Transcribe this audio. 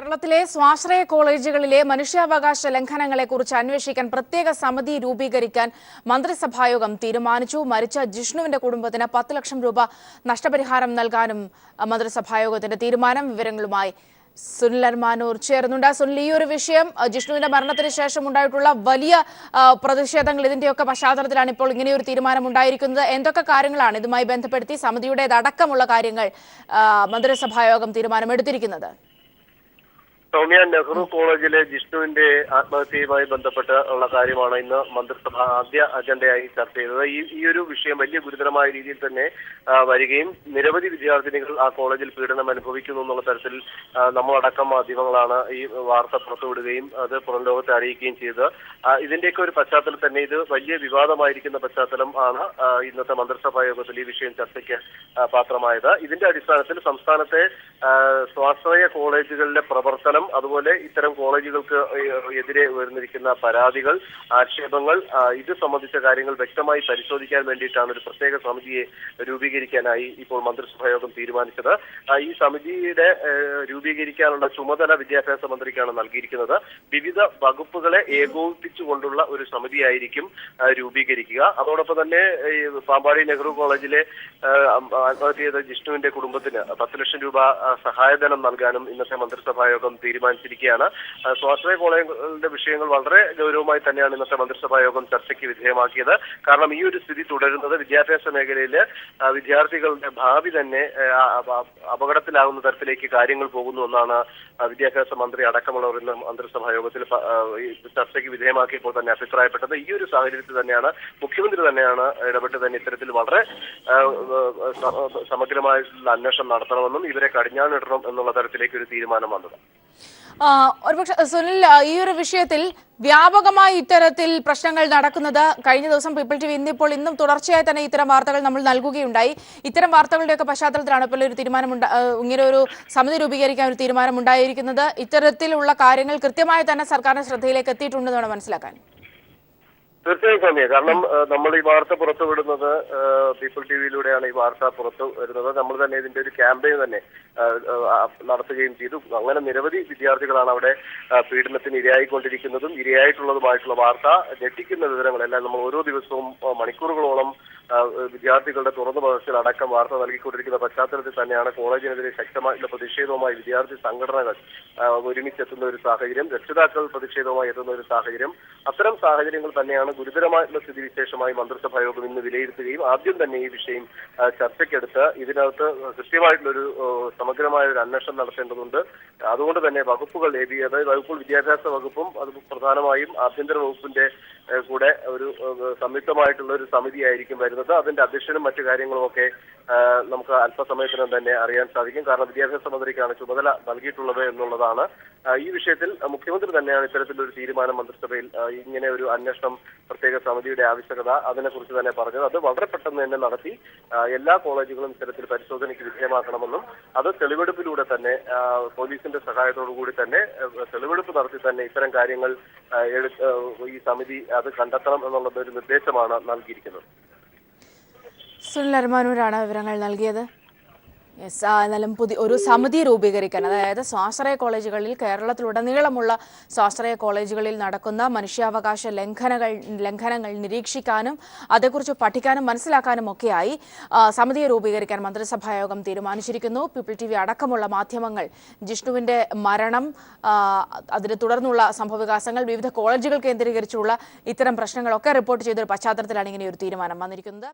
കേരളത്തിലെ സ്വാശ്രയ കോളേജുകളിലെ മനുഷ്യാവകാശ ലംഘനങ്ങളെക്കുറിച്ച് അന്വേഷിക്കാൻ പ്രത്യേക സമിതി രൂപീകരിക്കാൻ മന്ത്രിസഭായോഗം തീരുമാനിച്ചു. മരിച്ച ജിഷ്ണുവിന്റെ കുടുംബത്തിന് 10 ലക്ഷം രൂപ നഷ്ടപരിഹാരം നൽകാനും മന്ത്രിസഭായോഗത്തിന്റെ തീരുമാനം. വിവരങ്ങളുമായി സുനിൽ അർമാനൂർ ചേർന്നുണ്ട്. സുനിൽ, ഈ ഒരു വിഷയം ജിഷ്ണുവിന്റെ മരണത്തിന് ശേഷം ഉണ്ടായിട്ടുള്ള വലിയ പ്രതിഷേധങ്ങൾ ഇതിന്റെയൊക്കെ പശ്ചാത്തലത്തിലാണ് ഇപ്പോൾ ഇങ്ങനെയൊരു തീരുമാനം ഉണ്ടായിരിക്കുന്നത്. എന്തൊക്കെ കാര്യങ്ങളാണ് ഇതുമായി ബന്ധപ്പെടുത്തി സമിതിയുടേതടക്കമുള്ള കാര്യങ്ങൾ മന്ത്രിസഭായോഗം തീരുമാനമെടുത്തിരിക്കുന്നത്? സൗമ്യ, നെഹ്റു കോളേജിലെ ജിഷ്ണുവിന്റെ ആത്മഹത്യയുമായി ബന്ധപ്പെട്ട് ഉള്ള കാര്യമാണ് ഇന്ന് മന്ത്രിസഭ ആദ്യ അജണ്ടയായി ചർച്ച ചെയ്തത്. ഈ ഒരു വിഷയം വലിയ ഗുരുതരമായ രീതിയിൽ തന്നെ വരികയും നിരവധി വിദ്യാർത്ഥിനികൾ ആ കോളേജിൽ പീഡനം അനുഭവിക്കുന്നു എന്നുള്ള തരത്തിൽ നമ്മളടക്കം മാധ്യമങ്ങളാണ് ഈ വാർത്ത പുറത്തുവിടുകയും അത് പുറം ലോകത്തെ അറിയിക്കുകയും ചെയ്തത്. ഇതിന്റെയൊക്കെ ഒരു പശ്ചാത്തലം തന്നെ ഇത് വലിയ വിവാദമായിരിക്കുന്ന പശ്ചാത്തലം ആണ് ഇന്നത്തെ മന്ത്രിസഭാ യോഗത്തിൽ ഈ വിഷയം ചർച്ചയ്ക്ക് പാത്രമായത്. ഇതിന്റെ അടിസ്ഥാനത്തിൽ സംസ്ഥാനത്തെ സ്വാശ്രയ കോളേജുകളിലെ പ്രവർത്തനം, അതുപോലെ ഇത്തരം കോളേജുകൾക്ക് എതിരെ ഉയർന്നിരിക്കുന്ന പരാതികൾ, ആക്ഷേപങ്ങൾ, ഇത് സംബന്ധിച്ച കാര്യങ്ങൾ വ്യക്തമായി പരിശോധിക്കാൻ വേണ്ടിയിട്ടാണ് ഒരു പ്രത്യേക സമിതിയെ രൂപീകരിക്കാനായി ഇപ്പോൾ മന്ത്രിസഭായോഗം തീരുമാനിച്ചത്. ഈ സമിതിയുടെ രൂപീകരിക്കാനുള്ള ചുമതല വിദ്യാഭ്യാസ മന്ത്രിക്കാണ് നൽകിയിരിക്കുന്നത്. വിവിധ വകുപ്പുകളെ ഏകോപിപ്പിച്ചുകൊണ്ടുള്ള ഒരു സമിതിയായിരിക്കും രൂപീകരിക്കുക. അതോടൊപ്പം തന്നെ പാമ്പാടി നെഹ്റു കോളേജിലെ ആത്മഹത്യ ചെയ്ത ജിഷ്ണുവിന്റെ കുടുംബത്തിന് 10 ലക്ഷം രൂപ സഹായധനം നൽകാനും ഇന്നത്തെ മന്ത്രിസഭായോഗം തീരുമാനിച്ചിരിക്കുകയാണ്. സ്വാശ്രയ കോളേജുകളുടെ വിഷയങ്ങൾ വളരെ ഗൗരവമായി തന്നെയാണ് ഇന്നത്തെ മന്ത്രിസഭാ യോഗം ചർച്ചയ്ക്ക് വിധേയമാക്കിയത്. കാരണം ഈ ഒരു സ്ഥിതി തുടരുന്നത് വിദ്യാഭ്യാസ മേഖലയിലെ വിദ്യാർത്ഥികളുടെ ഭാവി തന്നെ അപകടത്തിലാകുന്ന തരത്തിലേക്ക് കാര്യങ്ങൾ പോകുന്നു എന്നാണ് വിദ്യാഭ്യാസ മന്ത്രി അടക്കമുള്ളവർ ഇന്ന് മന്ത്രിസഭാ യോഗത്തിൽ ചർച്ചയ്ക്ക് വിധേയമാക്കിയപ്പോൾ തന്നെ അഭിപ്രായപ്പെട്ടത്. ഈ ഒരു സാഹചര്യത്തിൽ തന്നെയാണ് മുഖ്യമന്ത്രി തന്നെയാണ് ഇടപെട്ട് തന്നെ ഇത്തരത്തിൽ വളരെ സമഗ്രമായിട്ടുള്ള അന്വേഷണം നടത്തണമെന്നും ഇവരെ കടിഞ്ഞാണിടണം എന്നുള്ള തരത്തിലേക്ക് ഒരു തീരുമാനം വന്നത്. ഒരുപക്ഷെ സുനിൽ, ഈ ഒരു വിഷയത്തിൽ വ്യാപകമായി ഇത്തരത്തിൽ പ്രശ്നങ്ങൾ നടക്കുന്നത് കഴിഞ്ഞ ദിവസം പീപ്പിൾ ടിവി ഇന്നും തുടർച്ചയായി തന്നെ ഇത്തരം വാർത്തകൾ നമ്മൾ നൽകുകയുണ്ടായി. ഇത്തരം വാർത്തകളുടെയൊക്കെ പശ്ചാത്തലത്തിലാണ് ഇപ്പോൾ ഒരു തീരുമാനം ഇങ്ങനെ ഒരു സമിതി രൂപീകരിക്കാൻ ഒരു തീരുമാനം ഉണ്ടായിരിക്കുന്നത്. ഇത്തരത്തിലുള്ള കാര്യങ്ങൾ കൃത്യമായി തന്നെ സർക്കാരിന്റെ ശ്രദ്ധയിലേക്ക് എത്തിയിട്ടുണ്ടെന്ന് വേണം മനസ്സിലാക്കാൻ. തീർച്ചയായും സൗമ്യ, കാരണം നമ്മൾ ഈ വാർത്ത പുറത്തുവിടുന്നത് പീപ്പിൾ ടിവിയിലൂടെയാണ് ഈ വാർത്ത പുറത്തു വരുന്നത്. നമ്മൾ തന്നെ ഇതിന്റെ ഒരു ക്യാമ്പയിൻ തന്നെ നടത്തുകയും ചെയ്തു. അങ്ങനെ നിരവധി വിദ്യാർത്ഥികളാണ് അവിടെ പീഡനത്തിന് ഇരയായിക്കൊണ്ടിരിക്കുന്നതും ഇരയായിട്ടുള്ളതുമായിട്ടുള്ള വാർത്ത, ഞെട്ടിക്കുന്ന വിവരങ്ങളെല്ലാം നമ്മൾ ഓരോ ദിവസവും മണിക്കൂറുകളോളം വിദ്യാർത്ഥികളുടെ തുറന്നു പറച്ചിൽ അടക്കം വാർത്ത നൽകിക്കൊണ്ടിരിക്കുന്ന പശ്ചാത്തലത്തിൽ തന്നെയാണ് കോളേജിനെതിരെ ശക്തമായിട്ടുള്ള പ്രതിഷേധവുമായി വിദ്യാർത്ഥി സംഘടനകൾ ഒരുമിച്ചെത്തുന്ന ഒരു സാഹചര്യം, രക്ഷിതാക്കൾ പ്രതിഷേധവുമായി എത്തുന്ന ഒരു സാഹചര്യം. അത്തരം സാഹചര്യങ്ങൾ തന്നെയാണ് ഗുരുതരമായിട്ടുള്ള സ്ഥിതിവിശേഷമായി മന്ത്രിസഭാ യോഗം ഇന്ന് വിലയിരുത്തുകയും ആദ്യം തന്നെ ഈ വിഷയം ചർച്ചയ്ക്കെടുത്ത് ഇതിനകത്ത് കൃത്യമായിട്ടുള്ളൊരു സമഗ്രമായ ഒരു അന്വേഷണം നടത്തേണ്ടതുണ്ട്. അതുകൊണ്ട് തന്നെ വകുപ്പുകൾ അതായത് വകുപ്പുകൾ വിദ്യാഭ്യാസ വകുപ്പും അത് പ്രധാനമായും ആഭ്യന്തര വകുപ്പിന്റെ കൂടെ ഒരു സംയുക്തമായിട്ടുള്ള ഒരു സമിതിയായിരിക്കും വരുന്നത്. അതിന്റെ അധ്യക്ഷനും മറ്റു കാര്യങ്ങളും ഒക്കെ നമുക്ക് അല്പസമയത്തിനും തന്നെ അറിയാൻ സാധിക്കും. കാരണം വിദ്യാഭ്യാസ മന്ത്രിക്കാണ് ചുമതല നൽകിയിട്ടുള്ളത് എന്നുള്ളതാണ്. ഈ വിഷയത്തിൽ മുഖ്യമന്ത്രി തന്നെയാണ് ഇത്തരത്തിലൊരു തീരുമാനം മന്ത്രിസഭയിൽ ഇങ്ങനെ ഒരു അന്വേഷണം, പ്രത്യേക സമിതിയുടെ ആവശ്യകത അതിനെക്കുറിച്ച് തന്നെ പറഞ്ഞത്. അത് വളരെ പെട്ടെന്ന് തന്നെ നടത്തി എല്ലാ കോളേജുകളും ഇത്തരത്തിൽ പരിശോധനയ്ക്ക് വിധേയമാക്കണമെന്നും അത് തെളിവെടുപ്പിലൂടെ തന്നെ പോലീസിന്റെ സഹായത്തോടു കൂടി തന്നെ തെളിവെടുപ്പ് നടത്തി തന്നെ ഇത്തരം കാര്യങ്ങൾ ഈ സമിതി അത് കണ്ടെത്തണം എന്നുള്ളത് ഒരു നിർദ്ദേശമാണ് നൽകിയിരിക്കുന്നത്. സുനിൽ അർമാനൂരാണ് വിവരങ്ങൾ നൽകിയത്. എന്നാലും ഒരു സമിതി രൂപീകരിക്കാൻ, അതായത് സ്വാശ്രയ കോളേജുകളിൽ, കേരളത്തിലുടനീളമുള്ള സ്വാശ്രയ കോളേജുകളിൽ നടക്കുന്ന മനുഷ്യാവകാശ ലംഘനങ്ങൾ നിരീക്ഷിക്കാനും അതേക്കുറിച്ച് പഠിക്കാനും മനസ്സിലാക്കാനും ഒക്കെയായി സമിതിയെ രൂപീകരിക്കാൻ മന്ത്രിസഭായോഗം തീരുമാനിച്ചിരിക്കുന്നു. പീപ്പിൾ ടിവി അടക്കമുള്ള മാധ്യമങ്ങൾ ജിഷ്ണുവിന്റെ മരണം, അതിനെ തുടർന്നുള്ള സംഭവവികാസങ്ങൾ, വിവിധ കോളേജുകൾ കേന്ദ്രീകരിച്ചുള്ള ഇത്തരം പ്രശ്നങ്ങളൊക്കെ റിപ്പോർട്ട് ചെയ്തൊരു പശ്ചാത്തലത്തിലാണ് ഇങ്ങനെ ഒരു തീരുമാനം വന്നിരിക്കുന്നത്.